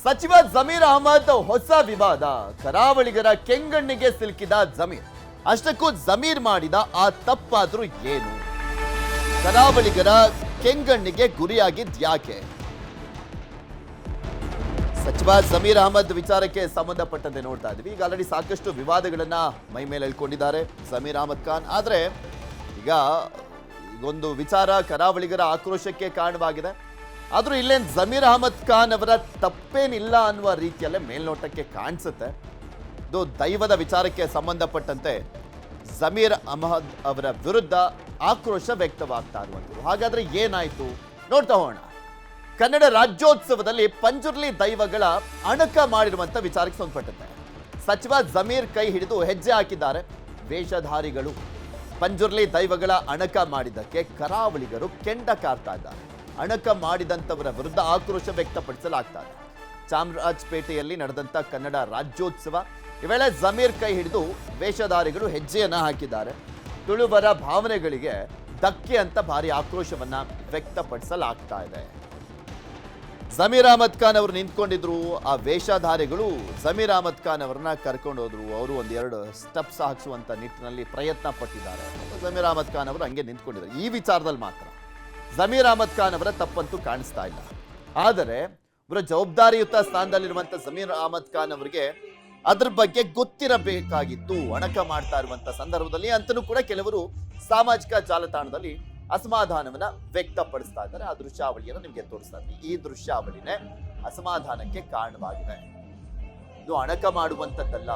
ಸಚಿವ ಜಮೀರ್ ಅಹಮದ್ ಹೊಸ ವಿವಾದ, ಕರಾವಳಿಗರ ಕೆಂಗಣ್ಣಿಗೆ ಸಿಲುಕಿದ ಜಮೀರ್. ಅಷ್ಟಕ್ಕೂ ಜಮೀರ್ ಮಾಡಿದ ಆ ತಪ್ಪಾದ್ರೂ ಏನು? ಕರಾವಳಿಗರ ಕೆಂಗಣ್ಣಿಗೆ ಗುರಿಯಾಗಿದ್ ಯಾಕೆ? ಸಚಿವ ಜಮೀರ್ ಅಹಮದ್ ವಿಚಾರಕ್ಕೆ ಸಂಬಂಧಪಟ್ಟಂತೆ ನೋಡ್ತಾ ಇದ್ವಿ. ಈಗ ಆಲ್ರೆಡಿ ಸಾಕಷ್ಟು ವಿವಾದಗಳನ್ನ ಮೈ ಮೇಲೆ ಎಳ್ಕೊಂಡಿದ್ದಾರೆ ಜಮೀರ್ ಅಹಮದ್ ಖಾನ್. ಆದ್ರೆ ಈಗ ಒಂದು ವಿಚಾರ ಕರಾವಳಿಗರ ಆಕ್ರೋಶಕ್ಕೆ ಕಾರಣವಾಗಿದೆ. ಆದ್ರೂ ಇಲ್ಲೇನ್ ಜಮೀರ್ ಅಹಮದ್ ಖಾನ್ ಅವರ ತಪ್ಪೇನಿಲ್ಲ ಅನ್ನುವ ರೀತಿಯಲ್ಲೇ ಮೇಲ್ನೋಟಕ್ಕೆ ಕಾಣಿಸುತ್ತೆ. ಇದು ದೈವದ ವಿಚಾರಕ್ಕೆ ಸಂಬಂಧಪಟ್ಟಂತೆ ಜಮೀರ್ ಅಹಮದ್ ಅವರ ವಿರುದ್ಧ ಆಕ್ರೋಶ ವ್ಯಕ್ತವಾಗ್ತಾ ಇರುವಂಥದ್ದು. ಹಾಗಾದ್ರೆ ಏನಾಯ್ತು ನೋಡ್ತಾ ಹೋಗೋಣ. ಕನ್ನಡ ರಾಜ್ಯೋತ್ಸವದಲ್ಲಿ ಪಂಜುರ್ಲಿ ದೈವಗಳ ಅಣಕ ಮಾಡಿರುವಂತ ವಿಚಾರಕ್ಕೆ ಸಂಬಂಧಪಟ್ಟಂತೆ ಸಚಿವ ಜಮೀರ್ ಕೈ ಹಿಡಿದು ಹೆಜ್ಜೆ ಹಾಕಿದ್ದಾರೆ ವೇಷಧಾರಿಗಳು. ಪಂಜುರ್ಲಿ ದೈವಗಳ ಅಣಕ ಮಾಡಿದ್ದಕ್ಕೆ ಕರಾವಳಿಗರು ಕೆಂಡ ಕಾರ್ತಾ ಇದ್ದಾರೆ. ಅಣಕ ಮಾಡಿದಂಥವರ ವಿರುದ್ಧ ಆಕ್ರೋಶ ವ್ಯಕ್ತಪಡಿಸಲಾಗ್ತಾ ಇದೆ. ಚಾಮರಾಜಪೇಟೆಯಲ್ಲಿ ನಡೆದಂತ ಕನ್ನಡ ರಾಜ್ಯೋತ್ಸವ ಈ ವೇಳೆ ಜಮೀರ್ ಕೈ ಹಿಡಿದು ವೇಷಧಾರಿಗಳು ಹೆಜ್ಜೆಯನ್ನ ಹಾಕಿದ್ದಾರೆ. ತುಳುವರ ಭಾವನೆಗಳಿಗೆ ಧಕ್ಕೆ ಅಂತ ಭಾರಿ ಆಕ್ರೋಶವನ್ನ ವ್ಯಕ್ತಪಡಿಸಲಾಗ್ತಾ ಇದೆ. ಜಮೀರ್ ಅಹಮದ್ ಖಾನ್ ಅವರು ನಿಂತ್ಕೊಂಡಿದ್ರು. ಆ ವೇಷಧಾರಿಗಳು ಜಮೀರ್ ಅಹಮದ್ ಖಾನ್ ಅವರನ್ನ ಕರ್ಕೊಂಡು ಹೋದ್ರು. ಅವರು ಒಂದೆರಡು ಸ್ಟೆಪ್ಸ್ ಹಾಕಿಸುವಂತ ನಿಟ್ಟಿನಲ್ಲಿ ಪ್ರಯತ್ನ ಪಟ್ಟಿದ್ದಾರೆ. ಜಮೀರ್ ಅಹಮದ್ ಖಾನ್ ಅವರು ಹಂಗೆ ನಿಂತ್ಕೊಂಡಿದ್ದಾರೆ. ಈ ವಿಚಾರದಲ್ಲಿ ಮಾತ್ರ ಜಮೀರ್ ಅಹಮದ್ ಖಾನ್ ಅವರ ತಪ್ಪಂತೂ ಕಾಣಿಸ್ತಾ ಇಲ್ಲ. ಆದರೆ ಇವರ ಜವಾಬ್ದಾರಿಯುತ ಸ್ಥಾನದಲ್ಲಿರುವಂತ ಜಮೀರ್ ಅಹಮದ್ ಖಾನ್ ಅವರಿಗೆ ಅದ್ರ ಬಗ್ಗೆ ಗೊತ್ತಿರಬೇಕಾಗಿತ್ತು. ಅಣಕ ಮಾಡ್ತಾ ಇರುವಂತ ಸಂದರ್ಭದಲ್ಲಿ ಅಂತಲೂ ಕೂಡ ಕೆಲವರು ಸಾಮಾಜಿಕ ಜಾಲತಾಣದಲ್ಲಿ ಅಸಮಾಧಾನವನ್ನ ವ್ಯಕ್ತಪಡಿಸ್ತಾ ಇದ್ದಾರೆ. ಆ ದೃಶ್ಯಾವಳಿಯನ್ನು ನಿಮಗೆ ತೋರಿಸ್ತಾ ಇದ್ದೀವಿ. ಈ ದೃಶ್ಯಾವಳಿನೇ ಅಸಮಾಧಾನಕ್ಕೆ ಕಾರಣವಾಗಿದೆ. ಇದು ಅಣಕ ಮಾಡುವಂಥದ್ದಲ್ಲ,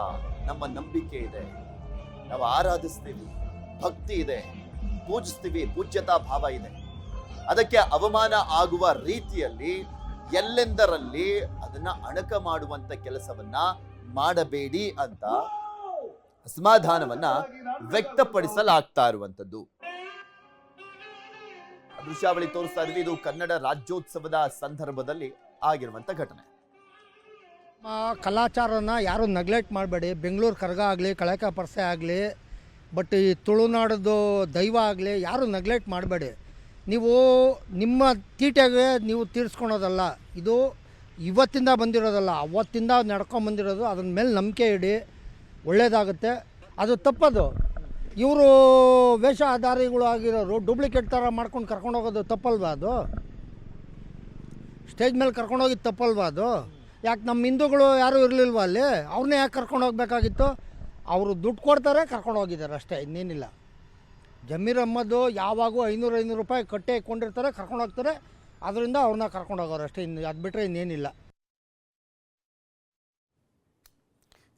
ನಮ್ಮ ನಂಬಿಕೆ ಇದೆ, ನಾವು ಆರಾಧಿಸ್ತೀವಿ, ಭಕ್ತಿ ಇದೆ, ಪೂಜಿಸ್ತೀವಿ, ಪೂಜ್ಯತಾ ಭಾವ ಇದೆ. ಅದಕ್ಕೆ ಅವಮಾನ ಆಗುವ ರೀತಿಯಲ್ಲಿ ಎಲ್ಲೆಂದರಲ್ಲಿ ಅದನ್ನ ಅಣಕ ಮಾಡುವಂತ ಕೆಲಸವನ್ನ ಮಾಡಬೇಡಿ ಅಂತ ಅಸಮಾಧಾನವನ್ನ ವ್ಯಕ್ತಪಡಿಸಲಾಗ್ತಾ ಇರುವಂತದ್ದು. ದೃಶ್ಯಾವಳಿ ತೋರಿಸ್ತಾ ಇದ್ವಿ. ಇದು ಕನ್ನಡ ರಾಜ್ಯೋತ್ಸವದ ಸಂದರ್ಭದಲ್ಲಿ ಆಗಿರುವಂತ ಘಟನೆ. ಕಲಾಚಾರನ ಯಾರು ನೆಗ್ಲೆಕ್ಟ್ ಮಾಡಬೇಡಿ. ಬೆಂಗಳೂರು ಕರಗ ಆಗಲಿ, ಕಳಕ ಪರ್ಸೆ ಆಗಲಿ, ಬಟ್ ಈ ತುಳುನಾಡದು ದೈವ ಆಗಲಿ ಯಾರು ನೆಗ್ಲೆಕ್ಟ್ ಮಾಡಬೇಡಿ. ನೀವು ನಿಮ್ಮ ತೀಟೆಗೆ ನೀವು ತೀರಿಸ್ಕೊಳೋದಲ್ಲ. ಇದು ಇವತ್ತಿಂದ ಬಂದಿರೋದಲ್ಲ, ಅವತ್ತಿಂದ ನಡ್ಕೊಂಬಂದಿರೋದು. ಅದ್ರ ಮೇಲೆ ನಂಬಿಕೆ ಇಡಿ, ಒಳ್ಳೆಯದಾಗುತ್ತೆ. ಅದು ತಪ್ಪದು. ಇವರು ವೇಷಧಾರಿಗಳು ಆಗಿರೋರು ಡೂಪ್ಲಿಕೇಟ್ ಥರ ಮಾಡ್ಕೊಂಡು ಕರ್ಕೊಂಡು ಹೋಗೋದು ತಪ್ಪಲ್ವಾ? ಅದು ಸ್ಟೇಜ್ ಮೇಲೆ ಕರ್ಕೊಂಡೋಗಿದ್ದು ತಪ್ಪಲ್ವಾ? ಅದು ಯಾಕೆ ನಮ್ಮ ಹಿಂದೂಗಳು ಯಾರೂ ಇರಲಿಲ್ವ ಅಲ್ಲಿ? ಅವ್ರನ್ನೇ ಯಾಕೆ ಕರ್ಕೊಂಡು ಹೋಗ್ಬೇಕಾಗಿತ್ತು? ಅವರು ದುಡ್ಡು ಕೊಡ್ತಾರೆ, ಕರ್ಕೊಂಡು ಹೋಗಿದ್ದಾರೆ ಅಷ್ಟೇ, ಇನ್ನೇನಿಲ್ಲ. ಜಮೀರ್ ಅಹಮದ್ ಯಾವಾಗೂ 500 ರೂಪಾಯಿ ಕಟ್ಟೆ ಕೊಂಡಿರ್ತಾರೆ, ಕರ್ಕೊಂಡು ಹೋಗ್ತಾರೆ. ಅದರಿಂದ ಅವ್ರನ್ನ ಕರ್ಕೊಂಡು ಹೋಗೋರು ಅಷ್ಟೇ, ಇನ್ನು ಅದು ಬಿಟ್ಟರೆ ಇನ್ನೇನಿಲ್ಲ.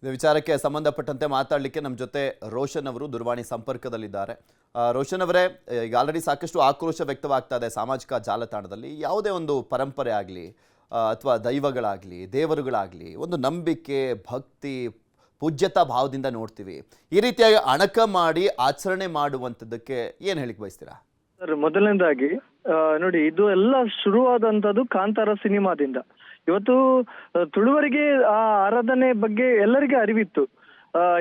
ಇದು ವಿಚಾರಕ್ಕೆ ಸಂಬಂಧಪಟ್ಟಂತೆ ಮಾತಾಡಲಿಕ್ಕೆ ನಮ್ಮ ಜೊತೆ ರೋಷನ್ ಅವರು ದೂರವಾಣಿ ಸಂಪರ್ಕದಲ್ಲಿದ್ದಾರೆ. ರೋಷನ್ ಅವರೇ, ಈಗ ಆಲ್ರೆಡಿ ಸಾಕಷ್ಟು ಆಕ್ರೋಶ ವ್ಯಕ್ತವಾಗ್ತಾ ಇದೆ ಸಾಮಾಜಿಕ ಜಾಲತಾಣದಲ್ಲಿ. ಯಾವುದೇ ಒಂದು ಪರಂಪರೆ ಆಗಲಿ ಅಥವಾ ದೈವಗಳಾಗಲಿ, ದೇವರುಗಳಾಗಲಿ, ಒಂದು ನಂಬಿಕೆ, ಭಕ್ತಿ, ಪೂಜ್ಯತಾ ಭಾವದಿಂದ ನೋಡ್ತೀವಿ. ಈ ರೀತಿಯಾಗಿ ಅಣಕ ಮಾಡಿ ಆಚರಣೆ ಮಾಡುವಂಥದ್ದಕ್ಕೆ ಏನು ಹೇಳಿಕ್ ಬಯಸ್ತೀರಾ? ಸರ್, ಮೊದಲನೇದಾಗಿ ನೋಡಿ, ಇದು ಎಲ್ಲ ಶುರುವಾದಂಥದ್ದು ಕಾಂತಾರ ಸಿನಿಮಾದಿಂದ. ಇವತ್ತು ತುಳುವರಿಗೆ ಆ ಆರಾಧನೆ ಬಗ್ಗೆ ಎಲ್ಲರಿಗೂ ಅರಿವಿತ್ತು.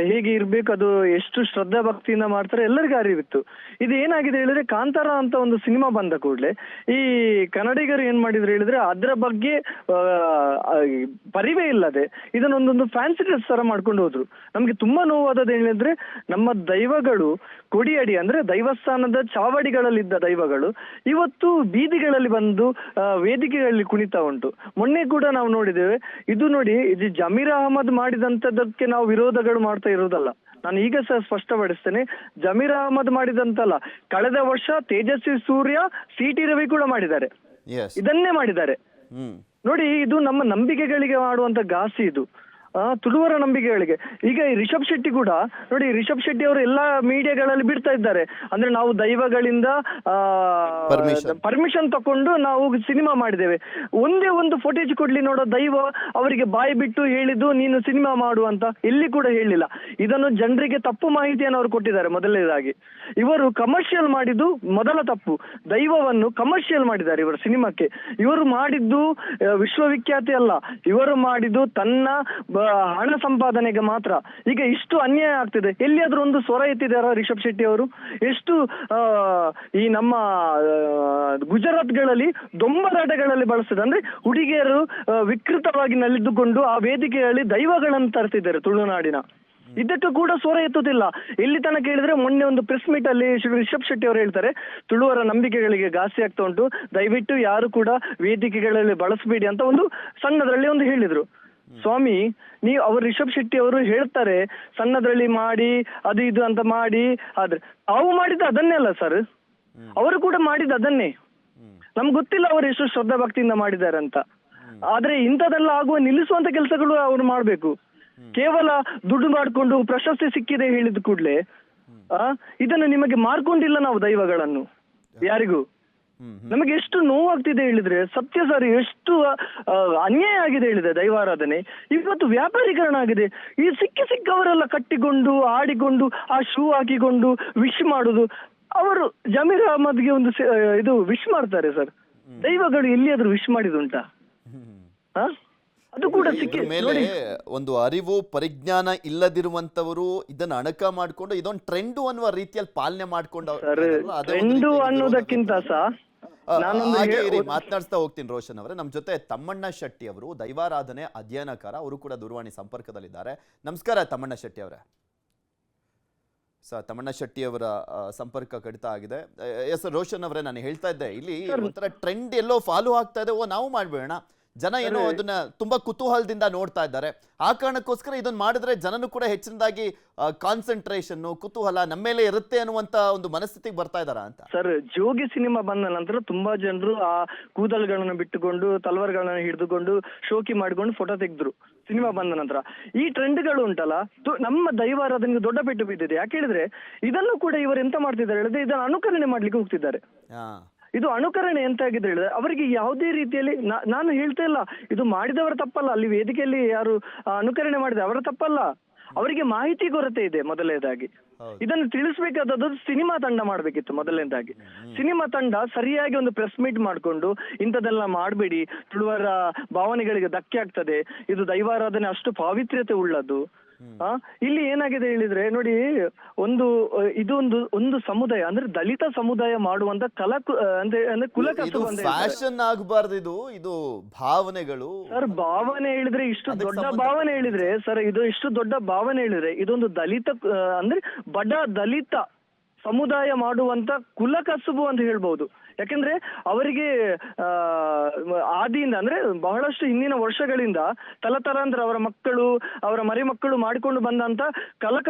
ಹೇಗೆ ಇರ್ಬೇಕು, ಅದು ಎಷ್ಟು ಶ್ರದ್ಧಾ ಭಕ್ತಿಯಿಂದ ಮಾಡ್ತಾರೆ ಎಲ್ಲರಿಗೂ ಅರಿವಿತ್ತು. ಇದು ಏನಾಗಿದೆ ಹೇಳಿದ್ರೆ, ಕಾಂತಾರ ಅಂತ ಒಂದು ಸಿನಿಮಾ ಬಂದ ಕೂಡಲೇ ಈ ಕನ್ನಡಿಗರು ಏನ್ ಮಾಡಿದ್ರು ಹೇಳಿದ್ರೆ, ಅದರ ಬಗ್ಗೆ ಪರಿವೇ ಇಲ್ಲದೆ ಇದನ್ನೊಂದೊಂದು ಫ್ಯಾನ್ಸಿ ಡ್ರೆಸ್ ತರ ಮಾಡ್ಕೊಂಡು ಹೋದ್ರು. ನಮ್ಗೆ ತುಂಬಾ ನೋವಾದದ್ದು ಹೇಳಿದ್ರೆ, ನಮ್ಮ ದೈವಗಳು ಕೊಡಿಯಡಿ ಅಂದ್ರೆ ದೈವಸ್ಥಾನದ ಚಾವಡಿಗಳಲ್ಲಿದ್ದ ದೈವಗಳು ಇವತ್ತು ಬೀದಿಗಳಲ್ಲಿ ಬಂದು ವೇದಿಕೆಗಳಲ್ಲಿ ಕುಣಿತಾ ಉಂಟು. ಮೊನ್ನೆ ಕೂಡ ನಾವು ನೋಡಿದ್ದೇವೆ. ಇದು ನೋಡಿ, ಇದು ಜಮೀರ್ ಅಹಮದ್ ಮಾಡಿದಂಥದ್ದಕ್ಕೆ ನಾವು ವಿರೋಧಗಳು ಮಾಡ್ತಾ ಇರೋದಲ್ಲ. ನಾನು ಈಗ ಸಹ ಸ್ಪಷ್ಟಪಡಿಸ್ತೇನೆ, ಜಮೀರ್ ಅಹಮದ್ ಮಾಡಿದಂತಲ್ಲ, ಕಳೆದ ವರ್ಷ ತೇಜಸ್ವಿ ಸೂರ್ಯ, ಸಿಟಿ ರವಿ ಕೂಡ ಮಾಡಿದ್ದಾರೆ, ಇದನ್ನೇ ಮಾಡಿದ್ದಾರೆ. ನೋಡಿ, ಇದು ನಮ್ಮ ನಂಬಿಕೆಗಳಿಗೆ ಮಾಡುವಂತ ಘಾಸಿ. ಇದು ತುಳುವರ ನಂಬಿಕೆಗಳಿಗೆ. ಈಗ ಈ ರಿಷಬ್ ಶೆಟ್ಟಿ ಕೂಡ ನೋಡಿ, ರಿಷಬ್ ಶೆಟ್ಟಿ ಅವರು ಎಲ್ಲಾ ಮೀಡಿಯಾಗಳಲ್ಲಿ ಬಿಡ್ತಾ ಇದ್ದಾರೆ. ಅಂದ್ರೆ ನಾವು ದೈವಗಳಿಂದ ಪರ್ಮಿಷನ್ ತಕೊಂಡು ನಾವು ಸಿನಿಮಾ ಮಾಡಿದ್ದೇವೆ. ಒಂದೇ ಒಂದು ಫುಟೇಜ್ ಕೊಡ್ಲಿ ನೋಡೋ, ದೈವ ಅವರಿಗೆ ಬಾಯಿ ಬಿಟ್ಟು ಹೇಳಿದ್ದು ನೀನು ಸಿನಿಮಾ ಮಾಡು ಅಂತ ಎಲ್ಲಿ ಕೂಡ ಹೇಳಿಲ್ಲ. ಇದನ್ನು ಜನರಿಗೆ ತಪ್ಪು ಮಾಹಿತಿಯನ್ನು ಅವರು ಕೊಟ್ಟಿದ್ದಾರೆ. ಮೊದಲನೇದಾಗಿ ಇವರು ಕಮರ್ಷಿಯಲ್ ಮಾಡಿದ್ದು ಮೊದಲ ತಪ್ಪು. ದೈವವನ್ನು ಕಮರ್ಷಿಯಲ್ ಮಾಡಿದ್ದಾರೆ ಇವರ ಸಿನಿಮಾಕ್ಕೆ. ಇವರು ಮಾಡಿದ್ದು ವಿಶ್ವವಿಖ್ಯಾತಿ ಅಲ್ಲ, ಇವರು ಮಾಡಿದ್ದು ತನ್ನ ಹಣ ಸಂಪಾದನೆಗೆ ಮಾತ್ರ. ಈಗ ಇಷ್ಟು ಅನ್ಯಾಯ ಆಗ್ತಿದೆ, ಎಲ್ಲಿಯಾದ್ರೂ ಒಂದು ಸ್ವರ ಎತ್ತಿದಾರ ರಿಷಬ್ ಶೆಟ್ಟಿ ಅವರು? ಎಷ್ಟು ಈ ನಮ್ಮ ಗುಜರಾತ್ಗಳಲ್ಲಿ ದೊಂಬರಾಟಗಳಲ್ಲಿ ಬಳಸ್ತಿದೆ, ಅಂದ್ರೆ ಹುಡುಗಿಯರು ವಿಕೃತವಾಗಿ ನಲಿದುಕೊಂಡು ಆ ವೇದಿಕೆಯಲ್ಲಿ ದೈವಗಳನ್ನು ತರ್ತಿದ್ದಾರೆ ತುಳುನಾಡಿನ. ಇದಕ್ಕೂ ಕೂಡ ಸ್ವರ ಎತ್ತುತ್ತಿಲ್ಲ. ಎಲ್ಲಿ ತನಕ ಹೇಳಿದ್ರೆ, ಮೊನ್ನೆ ಒಂದು ಪ್ರೆಸ್ ಮೀಟ್ ಅಲ್ಲಿ ರಿಷಬ್ ಶೆಟ್ಟಿ ಅವರು ಹೇಳ್ತಾರೆ, ತುಳುವರ ನಂಬಿಕೆಗಳಿಗೆ ಘಾಸಿ ಆಗ್ತಾ ಉಂಟು, ದಯವಿಟ್ಟು ಯಾರು ಕೂಡ ವೇದಿಕೆಗಳಲ್ಲಿ ಬಳಸಬೇಡಿ ಅಂತ ಒಂದು ಸಣ್ಣದ್ರಲ್ಲಿ ಒಂದು ಹೇಳಿದ್ರು. ಸ್ವಾಮಿ, ಅವರು ರಿಷಬ್ ಶೆಟ್ಟಿ ಅವರು ಹೇಳ್ತಾರೆ ಸಣ್ಣದ್ರಲ್ಲಿ ಮಾಡಿ ಅದು ಇದು ಅಂತ ಮಾಡಿ, ಆದ್ರೆ ತಾವು ಮಾಡಿದ್ದು ಅದನ್ನೇ ಅಲ್ಲ ಸರ್, ಅವರು ಕೂಡ ಮಾಡಿದ್ದು ಅದನ್ನೇ. ನಮ್ಗೆ ಗೊತ್ತಿಲ್ಲ ಅವರು ಎಷ್ಟು ಶ್ರದ್ಧಾ ಭಕ್ತಿಯಿಂದ ಮಾಡಿದ್ದಾರೆ ಅಂತ. ಆದ್ರೆ ಇಂಥದೆಲ್ಲ ಆಗುವ ನಿಲ್ಲಿಸುವಂತ ಕೆಲಸಗಳು ಅವ್ರು ಮಾಡ್ಬೇಕು. ಕೇವಲ ದುಡ್ಡು ಮಾಡಿಕೊಂಡು ಪ್ರಶಸ್ತಿ ಸಿಕ್ಕಿದೆ ಹೇಳಿದ ಕೂಡ್ಲೆ ಇದನ್ನು ನಿಮಗೆ ಮಾರ್ಕೊಂಡಿಲ್ಲ ನಾವು ದೈವಗಳನ್ನು ಯಾರಿಗೂ. ನಮಗೆ ಎಷ್ಟು ನೋವಾಗ್ತಿದೆ ಹೇಳಿದ್ರೆ, ಸತ್ಯ ಸರ್, ಎಷ್ಟು ಅನ್ಯಾಯ ಆಗಿದೆ ಹೇಳಿದ್ರೆ ದೈವಾರಾಧನೆ ಇವತ್ತು ವ್ಯಾಪಾರೀಕರಣ ಆಗಿದೆ. ಈ ಸಿಕ್ಕವರೆಲ್ಲ ಕಟ್ಟಿಕೊಂಡು ಆಡಿಕೊಂಡು ಆ ಶೂ ಹಾಕಿಕೊಂಡು ವಿಶ್ ಮಾಡುದು. ಅವರು ಜಮೀರ್ ಅಹಮದ್ಗೆ ಒಂದು ಇದು ವಿಶ್ ಮಾಡ್ತಾರೆ ಸರ್. ದೈವಗಳು ಎಲ್ಲಿಯಾದ್ರೂ ವಿಶ್ ಮಾಡಿದುಂಟಾ? ಅದು ಕೂಡ ಮೇಲೆ ಒಂದು ಅರಿವು ಪರಿಜ್ಞಾನ ಇಲ್ಲದಿರುವಂತವರು ಇದನ್ನ ಅಣಕ ಮಾಡ್ಕೊಂಡು ಇದೊಂದು ಟ್ರೆಂಡು ಅನ್ನುವ ರೀತಿಯಲ್ಲಿ ಪಾಲನೆ ಮಾಡ್ಕೊಂಡು ಟ್ರೆಂಡು ಅನ್ನೋದಕ್ಕಿಂತ ಮಾತನಾಡ್ತಾ ಹೋಗ್ತೀನಿ. ರೋಷನ್ ಅವರೇ, ನಮ್ಮ ಜೊತೆ ತಮ್ಮಣ್ಣ ಶೆಟ್ಟಿ ಅವರು ದೈವಾರಾಧನೆ ಅಧ್ಯಯನಕಾರ, ಅವರು ಕೂಡ ದೂರವಾಣಿ ಸಂಪರ್ಕದಲ್ಲಿದ್ದಾರೆ. ನಮಸ್ಕಾರ ತಮ್ಮಣ್ಣ ಶೆಟ್ಟಿ ಅವರೇ. ತಮ್ಮಣ್ಣ ಶೆಟ್ಟಿ ಅವರ ಸಂಪರ್ಕ ಕಡಿತ ಆಗಿದೆ. ಎಸ್ ರೋಷನ್ ಅವರೇ, ನಾನು ಹೇಳ್ತಾ ಇದ್ದೆ, ಇಲ್ಲಿ ಒಂಥರ ಟ್ರೆಂಡ್ ಎಲ್ಲೋ ಫಾಲೋ ಆಗ್ತಾ ಇದೆ, ನಾವು ಮಾಡ್ಬೇಡ, ಜನ ಏನೋ ಅದನ್ನ ತುಂಬಾ ಕುತೂಹಲದಿಂದ ನೋಡ್ತಾ ಇದ್ದಾರೆ. ಆ ಕಾರಣಕ್ಕೋಸ್ಕರ ಇದನ್ನ ಮಾಡಿದ್ರೆ ಜನನು ಕೂಡ ಹೆಚ್ಚಿನದಾಗಿ ಕಾನ್ಸಂಟ್ರೇಷನ್, ಕುತೂಹಲ ನಮ್ಮ ಮೇಲೆ ಇರುತ್ತೆ ಅನ್ನುವಂತ ಒಂದು ಮನಸ್ಥಿತಿಗೆ ಬರ್ತಾ ಇದಾರ ಅಂತ. ಸರ್, ಜೋಗಿ ಸಿನಿಮಾ ಬಂದ ನಂತರ ತುಂಬಾ ಜನರು ಆ ಕೂದಲ್ಗಳನ್ನ ಬಿಟ್ಟುಕೊಂಡು ತಲವಾರ್ಗಳನ್ನ ಹಿಡಿದುಕೊಂಡು ಶೋಕಿ ಮಾಡಿಕೊಂಡು ಫೋಟೋ ತೆಗೆದ್ರು ಸಿನಿಮಾ ಬಂದ ನಂತರ. ಈ ಟ್ರೆಂಡ್ಗಳು ಉಂಟಲ್ಲ, ನಮ್ಮ ದೈವಾರಾಧನೆಗೆ ದೊಡ್ಡ ಪೆಟ್ಟು ಬಿದ್ದಿದೆ. ಯಾಕೆ ಹೇಳಿದ್ರೆ, ಇದನ್ನು ಕೂಡ ಇವರು ಎಂತ ಮಾಡ್ತಿದ್ದಾರೆ ಹೇಳಿದ್ರೆ, ಇದನ್ನು ಅನುಕರಣೆ ಮಾಡ್ಲಿಕ್ಕೆ ಹೋಗ್ತಿದ್ದಾರೆ. ಇದು ಅನುಕರಣೆ ಎಂತ ಆಗಿದೆ ಹೇಳಿದ್ರೆ, ಅವರಿಗೆ ಯಾವುದೇ ರೀತಿಯಲ್ಲಿ ನಾನು ಹೇಳ್ತಾ ಇಲ್ಲ ಇದು ಮಾಡಿದವರ ತಪ್ಪಲ್ಲ, ಅಲ್ಲಿ ವೇದಿಕೆಯಲ್ಲಿ ಯಾರು ಅನುಕರಣೆ ಮಾಡಿದೆ ಅವರ ತಪ್ಪಲ್ಲ. ಅವರಿಗೆ ಮಾಹಿತಿ ಕೊರತೆ ಇದೆ ಮೊದಲನೇದಾಗಿ. ಇದನ್ನು ತಿಳಿಸ್ಬೇಕಾದದ್ದು ಸಿನಿಮಾ ತಂಡ ಮಾಡ್ಬೇಕಿತ್ತು ಮೊದಲನೇದಾಗಿ. ಸಿನಿಮಾ ತಂಡ ಸರಿಯಾಗಿ ಒಂದು ಪ್ರೆಸ್ ಮೀಟ್ ಮಾಡ್ಕೊಂಡು ಇಂಥದ್ದೆಲ್ಲ ಮಾಡಬೇಡಿ, ತುಳುವರ ಭಾವನೆಗಳಿಗೆ ಧಕ್ಕೆ ಆಗ್ತದೆ, ಇದು ದೈವಾರಾಧನೆ ಅಷ್ಟು ಪಾವಿತ್ರ್ಯತೆ ಉಳ್ಳದ್ದು. ಇಲ್ಲಿ ಏನಾಗಿದೆ ಹೇಳಿದ್ರೆ ನೋಡಿ, ಒಂದು ಸಮುದಾಯ ಅಂದ್ರೆ ದಲಿತ ಸಮುದಾಯ ಮಾಡುವಂತ ಅಂದ್ರೆ ಕುಲಕಸುಬು ಅಂತ ಫ್ಯಾಷನ್ ಆಗಬಾರ್ದು, ಇದು ಭಾವನೆಗಳು ಸರ್. ಭಾವನೆ ಹೇಳಿದ್ರೆ ಇಷ್ಟು ದೊಡ್ಡ ಭಾವನೆ ಹೇಳಿದ್ರೆ ಸರ್, ಇದು ಇಷ್ಟು ದೊಡ್ಡ ಭಾವನೆ ಹೇಳಿದ್ರೆ ಇದೊಂದು ದಲಿತ ಅಂದ್ರೆ ಬಡ ದಲಿತ ಸಮುದಾಯ ಮಾಡುವಂತ ಕುಲಕಸುಬು ಅಂತ ಹೇಳ್ಬಹುದು. ಯಾಕಂದ್ರೆ ಅವರಿಗೆ ಆದಿಯಿಂದ ಅಂದ್ರೆ ಬಹಳಷ್ಟು ಹಿಂದಿನ ವರ್ಷಗಳಿಂದ ತಲತಲಾಂತರ ಅವರ ಮಕ್ಕಳು ಅವರ ಮರಿ ಮಕ್ಕಳು ಮಾಡಿಕೊಂಡು ಬಂದಂತ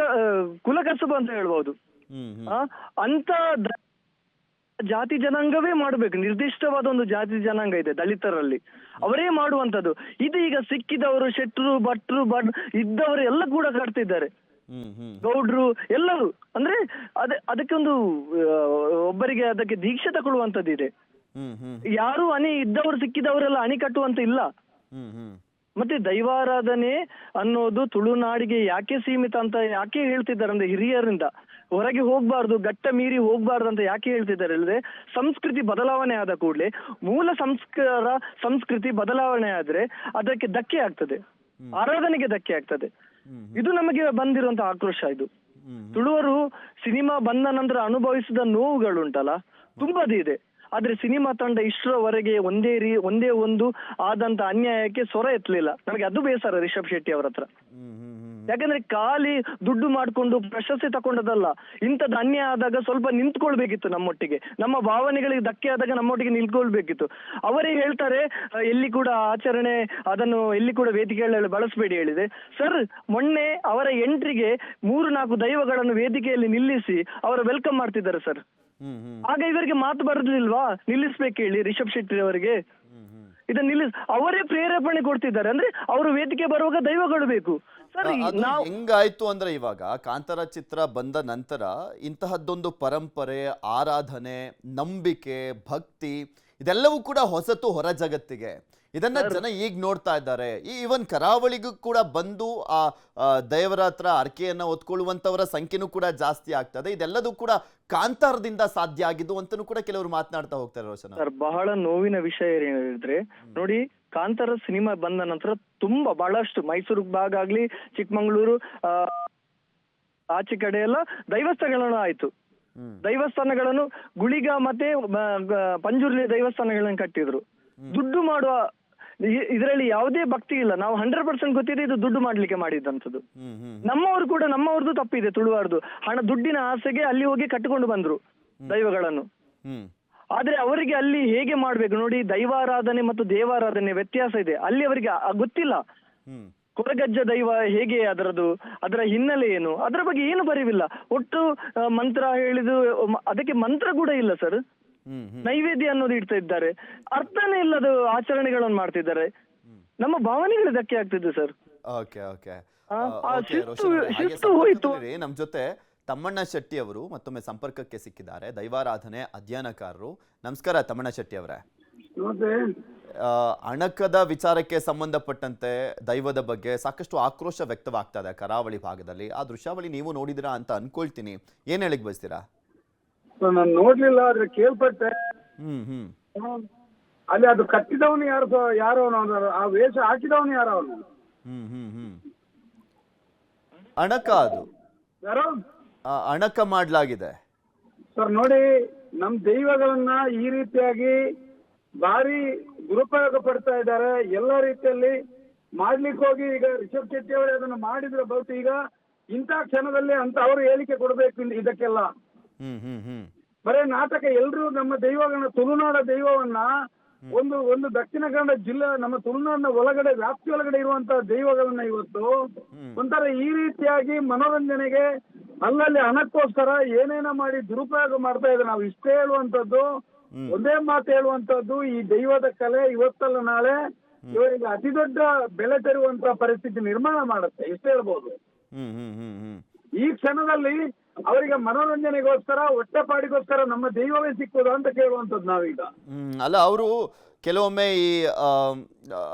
ಕುಲಕಸುಬು ಅಂತ ಹೇಳ್ಬಹುದು. ಅಂತ ಜಾತಿ ಜನಾಂಗವೇ ಮಾಡ್ಬೇಕು, ನಿರ್ದಿಷ್ಟವಾದ ಒಂದು ಜಾತಿ ಜನಾಂಗ ಇದೆ ದಲಿತರಲ್ಲಿ, ಅವರೇ ಮಾಡುವಂತದ್ದು. ಇದು ಈಗ ಸಿಕ್ಕಿದವರು ಶೆಟ್ರು ಭಟ್ರು ಇದ್ದವರು ಎಲ್ಲ ಕೂಡ ಕಾಡ್ತಿದ್ದಾರೆ, ಗೌಡ್ರು ಎಲ್ಲರೂ. ಅಂದ್ರೆ ಅದಕ್ಕೆ ಒಂದು ಒಬ್ಬರಿಗೆ ಅದಕ್ಕೆ ದೀಕ್ಷೆ ತಗೊಳ್ಳುವಂತದ್ದಿದೆ. ಯಾರು ಅಣಿ ಇದ್ದವರು ಸಿಕ್ಕಿದವರೆಲ್ಲ ಅಣಿ ಕಟ್ಟುವಂತ ಇಲ್ಲ. ಮತ್ತೆ ದೈವಾರಾಧನೆ ಅನ್ನೋದು ತುಳುನಾಡಿಗೆ ಯಾಕೆ ಸೀಮಿತ ಅಂತ ಯಾಕೆ ಹೇಳ್ತಿದ್ದಾರೆ ಅಂದ್ರೆ, ಹಿರಿಯರಿಂದ ಹೊರಗೆ ಹೋಗ್ಬಾರ್ದು, ಘಟ್ಟ ಮೀರಿ ಹೋಗ್ಬಾರ್ದು ಅಂತ ಯಾಕೆ ಹೇಳ್ತಿದ್ದಾರೆ ಹೇಳಿದ್ರೆ, ಸಂಸ್ಕೃತಿ ಬದಲಾವಣೆ ಆದ ಕೂಡಲೇ ಮೂಲ ಸಂಸ್ಕೃತಿ ಬದಲಾವಣೆ ಆದ್ರೆ ಅದಕ್ಕೆ ಧಕ್ಕೆ ಆಗ್ತದೆ, ಆರಾಧನೆಗೆ ಧಕ್ಕೆ ಆಗ್ತದೆ. ಇದು ನಮಗೆ ಬಂದಿರುವಂತ ಆಕ್ರೋಶ. ಇದು ತುಳುವರು ಸಿನಿಮಾ ಬಂದ ನಂತರ ಅನುಭವಿಸಿದ ನೋವುಗಳುಂಟಲ್ಲ ತುಂಬದೇ ಇದೆ. ಆದ್ರೆ ಸಿನಿಮಾ ತಂಡ ಇಷ್ಟರವರೆಗೆ ಒಂದೇ ಒಂದು ಆದಂತ ಅನ್ಯಾಯಕ್ಕೆ ಸ್ವರ ಎತ್ತಲಿಲ್ಲ. ನನಗೆ ಅದು ಬೇಸರ ರಿಷಬ್ ಶೆಟ್ಟಿ ಅವರ ಹತ್ರ. ಯಾಕಂದ್ರೆ ಖಾಲಿ ದುಡ್ಡು ಮಾಡ್ಕೊಂಡು ಪ್ರಶಸ್ತಿ ತಕೊಂಡದಲ್ಲ, ಇಂಥದ್ದು ಅನ್ಯಾಯ ಆದಾಗ ಸ್ವಲ್ಪ ನಿಂತ್ಕೊಳ್ಬೇಕಿತ್ತು ನಮ್ಮೊಟ್ಟಿಗೆ, ನಮ್ಮ ಭಾವನೆಗಳಿಗೆ ಧಕ್ಕೆ ಆದಾಗ ನಮ್ಮೊಟ್ಟಿಗೆ ನಿಲ್ಕೊಳ್ಬೇಕಿತ್ತು. ಅವರೇ ಹೇಳ್ತಾರೆ ಎಲ್ಲಿ ಕೂಡ ಆಚರಣೆ ಅದನ್ನು ಎಲ್ಲಿ ಕೂಡ ವೇದಿಕೆಗಳಲ್ಲಿ ಬಳಸಬೇಡಿ ಹೇಳಿದೆ. ಸರ್, ಮೊನ್ನೆ ಅವರ ಎಂಟ್ರಿಗೆ 3-4 ದೈವಗಳನ್ನು ವೇದಿಕೆಯಲ್ಲಿ ನಿಲ್ಲಿಸಿ ಅವರ ವೆಲ್ಕಮ್ ಮಾಡ್ತಿದ್ದಾರೆ ಸರ್. ಆಗ ಇವರಿಗೆ ಮಾತು ಬರಲಿಲ್ವಾ ನಿಲ್ಲಿಸ್ಬೇಕು ಹೇಳಿ ರಿಷಬ್ ಶೆಟ್ಟಿ ಅವರಿಗೆ? ಇದನ್ನ ಅವರೇ ಪ್ರೇರೇಪಣೆ ಕೊಡ್ತಿದ್ದಾರೆ. ಅಂದ್ರೆ ಅವರು ವೇದಿಕೆ ಬರುವಾಗ ದೈವಗಳು ಬೇಕು ಸರ್. ಹೆಂಗಾಯ್ತು ಅಂದ್ರೆ, ಇವಾಗ ಕಾಂತಾರ ಚಿತ್ರ ಬಂದ ನಂತರ ಇಂತಹದ್ದೊಂದು ಪರಂಪರೆ, ಆರಾಧನೆ, ನಂಬಿಕೆ, ಭಕ್ತಿ ಇದೆಲ್ಲವೂ ಕೂಡ ಹೊಸತು ಹೊರ ಜಗತ್ತಿಗೆ. ಇದನ್ನ ಜನ ಈಗ ನೋಡ್ತಾ ಇದ್ದಾರೆ. ಈವನ್ ಕರಾವಳಿಗೂ ಕೂಡ ಬಂದು ಆ ದೇವರ ಹತ್ರ ಅರ್ಕೆಯನ್ನ ಹೊತ್ಕೊಳ್ಳುವಂತವರ ಸಂಖ್ಯೆನೂ ಕೂಡ ಜಾಸ್ತಿ ಆಗ್ತದೆ. ಇದೆಲ್ಲದೂ ಕೂಡ ಕಾಂತಾರದಿಂದ ಸಾಧ್ಯ ಆಗಿದ್ದು ಅಂತನೂ ಕೂಡ ಕೆಲವರು ಮಾತನಾಡ್ತಾ ಹೋಗ್ತಾರೆ. ರೋಷನ್ ಸರ್, ಬಹಳ ನೋವಿನ ವಿಷಯ ಏನಿದ್ರೆ ನೋಡಿ, ಕಾಂತಾರ ಸಿನಿಮಾ ಬಂದ ನಂತರ ತುಂಬಾ ಬಹಳಷ್ಟು ಮೈಸೂರು ಭಾಗ ಆಗ್ಲಿ, ಚಿಕ್ಕಮಂಗ್ಳೂರು ಆಚೆ ಕಡೆ ಎಲ್ಲ ದೈವಸ್ಥಾನಗಳನ್ನು ಆಯ್ತು. ದೈವಸ್ಥಾನಗಳನ್ನು ಗುಳಿಗ ಮತ್ತೆ ಪಂಜುರ್ಲಿ ದೈವಸ್ಥಾನಗಳನ್ನು ಕಟ್ಟಿದ್ರು. ದುಡ್ಡು ಮಾಡುವ ಇದರಲ್ಲಿ ಯಾವುದೇ ಭಕ್ತಿ ಇಲ್ಲ. ನಾವು 100% ಗೊತ್ತಿದೆ ಇದು ದುಡ್ಡು ಮಾಡ್ಲಿಕ್ಕೆ ಮಾಡಿದ್ದಂಥದ್ದು. ನಮ್ಮವ್ರದ್ದು ತಪ್ಪಿದೆ, ತುಳುವಾರ್ದು ದುಡ್ಡಿನ ಆಸೆಗೆ ಅಲ್ಲಿ ಹೋಗಿ ಕಟ್ಟಿಕೊಂಡು ಬಂದ್ರು ದೈವಗಳನ್ನು. ಆದ್ರೆ ಅವರಿಗೆ ಅಲ್ಲಿ ಹೇಗೆ ಮಾಡ್ಬೇಕು ನೋಡಿ, ದೈವಾರಾಧನೆ ಮತ್ತು ದೇವಾರಾಧನೆ ವ್ಯತ್ಯಾಸ ಇದೆ. ಅಲ್ಲಿ ಅವರಿಗೆ ಗೊತ್ತಿಲ್ಲ. ಕೊರಗಜ್ಜ ದೈವ ಹೇಗೆ, ಅದರ ಹಿನ್ನೆಲೆ ಏನು, ಅದರ ಬಗ್ಗೆ ಏನು ಬರೀವಿಲ್ಲ. ಒಟ್ಟು ಮಂತ್ರ ಹೇಳಿದು, ಅದಕ್ಕೆ ಮಂತ್ರ ಕೂಡ ಇಲ್ಲ ಸರ್. ನೈವೇದ್ಯ ಅನ್ನೋದು ಇಡ್ತಾ ಇದ್ದಾರೆ, ಅರ್ಥನೇ ಇಲ್ಲದ ಆಚರಣೆಗಳನ್ನು ಮಾಡ್ತಿದ್ದಾರೆ. ನಮ್ಮ ಭಾವನೆಗಳು ಧಕ್ಕೆ ಆಗ್ತಿದೆ ಸರ್. ಶಿಸ್ತು ಹೋಯ್ತು. ನಮ್ ಜೊತೆ ತಮ್ಮಣ್ಣ ಶೆಟ್ಟಿ ಅವರು ಮತ್ತೊಮ್ಮೆ ಸಂಪರ್ಕಕ್ಕೆ ಸಿಕ್ಕಿದ್ದಾರೆ, ದೈವಾರಾಧನೆ ಅಧ್ಯಯನಕಾರರು. ನಮಸ್ಕಾರ ತಮ್ಮಣ್ಣ ಶೆಟ್ಟಿ ಅವರೇ. ಅಣಕದ ವಿಚಾರಕ್ಕೆ ಸಂಬಂಧಪಟ್ಟಂತೆ ದೈವದ ಬಗ್ಗೆ ಸಾಕಷ್ಟು ಆಕ್ರೋಶ ವ್ಯಕ್ತವಾಗ್ತಾ ಇದೆ ಕರಾವಳಿ ಭಾಗದಲ್ಲಿ. ಆ ದೃಶ್ಯಾವಳಿ ನೀವು ನೋಡಿದಿರಾ ಅಂತ ಅನ್ಕೊಳ್ತೀನಿ, ಏನ್ ಹೇಳಿಕ್ ಬಯಸ್ತೀರಾ? ನಾನು ನೋಡ್ಲಿಲ್ಲ, ಆದ್ರೆ ಕೇಳ್ಪಟ್ಟೆ. ಅಲ್ಲಿ ಅದು ಕಟ್ಟಿದವನು ಯಾರೋ ಆ ವೇಷ ಹಾಕಿದವನು ಯಾರೋ ಅವನು. ಅಣಕ ಅದು ಯಾರೋ ಅಣಕ ಮಾಡ್ಲಾಗಿದೆ ಸರ್. ನೋಡಿ, ನಮ್ ದೈವಗಳನ್ನ ಈ ರೀತಿಯಾಗಿ ಭಾರಿ ದುರುಪಯೋಗ ಪಡ್ತಾ ಇದ್ದಾರೆ ಎಲ್ಲ ರೀತಿಯಲ್ಲಿ. ಮಾಡ್ಲಿಕ್ಕೆ ಹೋಗಿ ಈಗ ರಿಷಬ್ ಶೆಟ್ಟಿ ಅವರು ಅದನ್ನು ಮಾಡಿದ್ರೆ ಬಹುತೇಕ ಈಗ ಇಂಥ ಕ್ಷಣದಲ್ಲಿ ಅಂತ ಅವರು ಹೇಳಿಕೆ ಕೊಡ್ಬೇಕು ಇದಕ್ಕೆಲ್ಲ. ಬರೇ ನಾಟಕ. ಎಲ್ರು ನಮ್ಮ ದೈವಗಳನ್ನ, ತುಳುನಾಡ ದೈವವನ್ನ, ಒಂದು ದಕ್ಷಿಣ ಕನ್ನಡ ಜಿಲ್ಲೆ ನಮ್ಮ ತುಳುನಾಡಿನ ಒಳಗಡೆ ವ್ಯಾಪ್ತಿ ಒಳಗಡೆ ಇರುವಂತಹ ದೈವಗಳನ್ನ ಇವತ್ತು ಒಂಥರ ಈ ರೀತಿಯಾಗಿ ಮನೋರಂಜನೆಗೆ ಅಲ್ಲಲ್ಲಿ ಹಣಕ್ಕೋಸ್ಕರ ಏನೇನ ಮಾಡಿ ದುರುಪಯೋಗ ಮಾಡ್ತಾ ಇದ್ದಾರೆ. ನಾವು ಇಷ್ಟೇ ಹೇಳುವಂತದ್ದು, ಒಂದೇ ಮಾತು ಹೇಳುವಂತದ್ದು, ಈ ದೈವದ ಕಲೆ ಇವತ್ತಲ್ಲ ನಾಳೆ ಇವರಿಗೆ ಅತಿ ದೊಡ್ಡ ಬೆಲೆ ತರುವಂತ ಪರಿಸ್ಥಿತಿ ನಿರ್ಮಾಣ ಮಾಡುತ್ತೆ, ಇಷ್ಟೇ ಹೇಳ್ಬೋದು. ಈ ಕ್ಷಣದಲ್ಲಿ ಅವರಿಗೆ ಮನೋರಂಜನೆಗೋಸ್ಕರ, ಹೊಟ್ಟೆಪಾಡಿಗೋಸ್ಕರ ನಮ್ಮ ದೈವವೇ ಸಿಕ್ಕೋದು ಅಂತ ಕೇಳುವಂತದ್ದು ನಾವೀಗ. ಅಲ್ಲ, ಅವರು ಕೆಲವೊಮ್ಮೆ ಈ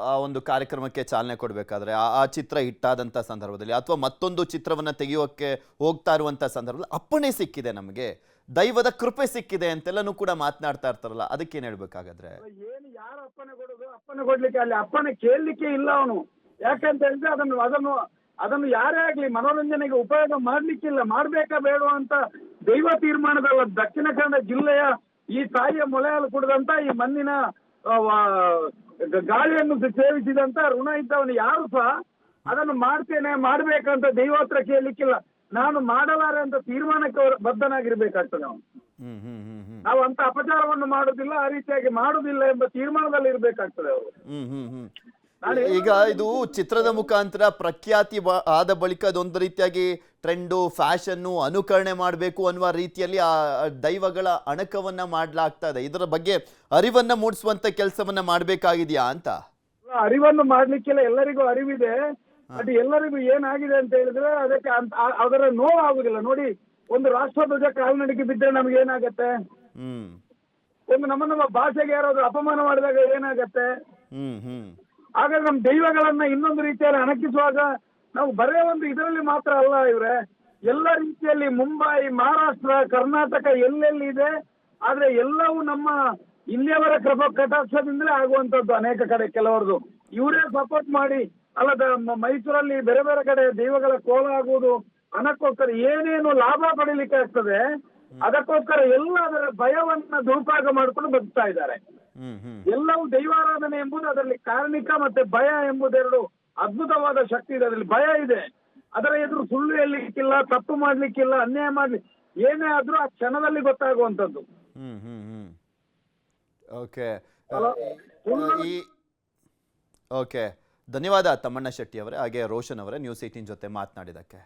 ಆ ಒಂದು ಕಾರ್ಯಕ್ರಮಕ್ಕೆ ಚಾಲನೆ ಕೊಡ್ಬೇಕಾದ್ರೆ ಆ ಚಿತ್ರ ಹಿಟ್ಟಾದಂತ ಸಂದರ್ಭದಲ್ಲಿ ಅಥವಾ ಮತ್ತೊಂದು ಚಿತ್ರವನ್ನ ತೆಗೆಯೋಕೆ ಹೋಗ್ತಾ ಇರುವಂತ ಸಂದರ್ಭದಲ್ಲಿ ಅಪ್ಪಣೆ ಸಿಕ್ಕಿದೆ, ನಮಗೆ ದೈವದ ಕೃಪೆ ಸಿಕ್ಕಿದೆ ಅಂತೆಲ್ಲನೂ ಕೂಡ ಮಾತನಾಡ್ತಾ ಇರ್ತಾರಲ್ಲ, ಅದಕ್ಕೇನ್ ಹೇಳ್ಬೇಕಾಗಾದ್ರೆ? ಏನು ಯಾರು ಅಪ್ಪಣೆ ಕೊಡೋದು? ಅಪ್ಪಣೆ ಕೊಡ್ಲಿಕ್ಕೆ ಅಲ್ಲಿ ಅಪ್ಪಣೆ ಕೇಳಲಿಕ್ಕೆ ಇಲ್ಲ ಅವನು. ಯಾಕಂತ ಹೇಳಿದ್ರೆ ಅದನ್ನು ಯಾರೇ ಆಗ್ಲಿ ಮನೋರಂಜನೆಗೆ ಉಪಯೋಗ ಮಾಡ್ಲಿಕ್ಕಿಲ್ಲ. ಮಾಡ್ಬೇಕಾ ಬೇಡವಾ ಅಂತ ದೈವ ತೀರ್ಮಾನದಲ್ಲ. ದಕ್ಷಿಣ ಕನ್ನಡ ಜಿಲ್ಲೆಯ ಈ ತಾಯಿಯ ಮೊಳೆಯಲ್ಲಿ ಕುಡಿದಂತ, ಈ ಮಣ್ಣಿನ ಗಾಳಿಯನ್ನು ಸೇವಿಸಿದಂತ ಋಣ ಇದ್ದವನು ಯಾರು ಸಹ ಅದನ್ನು ಮಾಡ್ಬೇಕಂತ ದೈವ ಹತ್ರ ಕೇಳಲಿಕ್ಕಿಲ್ಲ. ನಾನು ಮಾಡಲಾರೆ ಅಂತ ತೀರ್ಮಾನಕ್ಕೆ ಬದ್ಧನಾಗಿರ್ಬೇಕಾಗ್ತದೆ ಅವನು. ನಾವು ಅಂತ ಅಪಚಾರವನ್ನು ಮಾಡುದಿಲ್ಲ, ಆ ರೀತಿಯಾಗಿ ಮಾಡುದಿಲ್ಲ ಎಂಬ ತೀರ್ಮಾನದಲ್ಲಿ ಇರ್ಬೇಕಾಗ್ತದೆ ಅವರು. ಈಗ ಇದು ಚಿತ್ರದ ಮುಖಾಂತರ ಪ್ರಖ್ಯಾತಿ ಆದ ಬಳಿಕ ಅದೊಂದು ರೀತಿಯಾಗಿ ಟ್ರೆಂಡು, ಫ್ಯಾಷನ್ನು, ಅನುಕರಣೆ ಮಾಡಬೇಕು ಅನ್ನುವ ರೀತಿಯಲ್ಲಿ ಆ ದೈವಗಳ ಅಣಕವನ್ನ ಮಾಡ್ಲಾಗ್ತಾ ಇದೆ. ಇದರ ಬಗ್ಗೆ ಅರಿವನ್ನ ಮೂಡಿಸುವಂತ ಕೆಲಸವನ್ನ ಮಾಡ್ಬೇಕಾಗಿದ್ಯಾ ಅಂತ? ಅರಿವನ್ನು ಮಾಡ್ಲಿಕ್ಕೆಲ್ಲ ಎಲ್ಲರಿಗೂ ಅರಿವಿದೆ. ಅದು ಎಲ್ಲರಿಗೂ ಏನಾಗಿದೆ ಅಂತ ಹೇಳಿದ್ರೆ ಅದಕ್ಕೆ ಅದರ ನೋವು ಆಗುದಿಲ್ಲ. ನೋಡಿ, ಒಂದು ರಾಷ್ಟ್ರಧ್ವಜ ಕಾಲ್ನಡಿಗೆ ಬಿದ್ದರೆ ನಮ್ಗೆ ಏನಾಗತ್ತೆ? ಒಂದು ನಮ್ಮ ಭಾಷೆಗೆ ಯಾರಾದ್ರೂ ಅಪಮಾನ ಮಾಡಿದಾಗ ಏನಾಗತ್ತೆ? ಹಾಗಾದ್ರೆ ನಮ್ಮ ದೈವಗಳನ್ನ ಇನ್ನೊಂದು ರೀತಿಯಲ್ಲಿ ಅಣಕಿಸುವಾಗ ನಾವು ಬರೇ ಒಂದು ಇದರಲ್ಲಿ ಮಾತ್ರ ಅಲ್ಲ ಇವ್ರೆ, ಎಲ್ಲ ರೀತಿಯಲ್ಲಿ ಮುಂಬೈ, ಮಹಾರಾಷ್ಟ್ರ, ಕರ್ನಾಟಕ ಎಲ್ಲೆಲ್ಲಿ ಇದೆ. ಆದ್ರೆ ಎಲ್ಲವೂ ನಮ್ಮ ಇಲ್ಲಿಯವರ ಕಟಾಕ್ಷದಿಂದಲೇ ಆಗುವಂತದ್ದು. ಅನೇಕ ಕಡೆ ಕೆಲವರದು ಇವರೇ ಸಪೋರ್ಟ್ ಮಾಡಿ, ಅಲ್ಲದ ಮೈಸೂರಲ್ಲಿ ಬೇರೆ ಬೇರೆ ಕಡೆ ದೈವಗಳ ಕೋಲ ಆಗುವುದು ಹಣಕ್ಕೋಸ್ಕರ ಏನೇನು ಲಾಭ ಪಡೀಲಿಕ್ಕೆ ಆಗ್ತದೆ, ಅದಕ್ಕೋಸ್ಕರ ಎಲ್ಲ ಅದರ ಭಯವನ್ನ ದುರುಪಯೋಗ ಮಾಡಿಕೊಂಡು ಬದುಕ್ತಾ ಇದ್ದಾರೆ. ಎಲ್ಲವೂ ದೈವಾರಾಧನೆ ಎಂಬುದು ಅದರಲ್ಲಿ ಕಾರಣಿಕ ಮತ್ತೆ ಭಯ ಎಂಬುದೆರಡು ಅದ್ಭುತವಾದ ಶಕ್ತಿ ಇದೆ. ಅದರಲ್ಲಿ ಭಯ ಇದೆ, ಅದರ ಎದುರು ಸುಳ್ಳು ಹೇಳಲಿಕ್ಕಿಲ್ಲ, ತಪ್ಪು ಮಾಡ್ಲಿಕ್ಕಿಲ್ಲ, ಅನ್ಯಾಯ ಮಾಡ್ಲಿ, ಏನೇ ಆದ್ರೂ ಆ ಕ್ಷಣದಲ್ಲಿ ಗೊತ್ತಾಗುವಂತದ್ದು. ಓಕೆ, ಧನ್ಯವಾದ ತಮ್ಮಣ್ಣ ಶೆಟ್ಟಿ ಅವರೇ, ಹಾಗೆ ರೋಷನ್ ಅವರೇ, ನ್ಯೂಸ್ 18 ಜೊತೆ ಮಾತನಾಡಿದಕ್ಕೆ.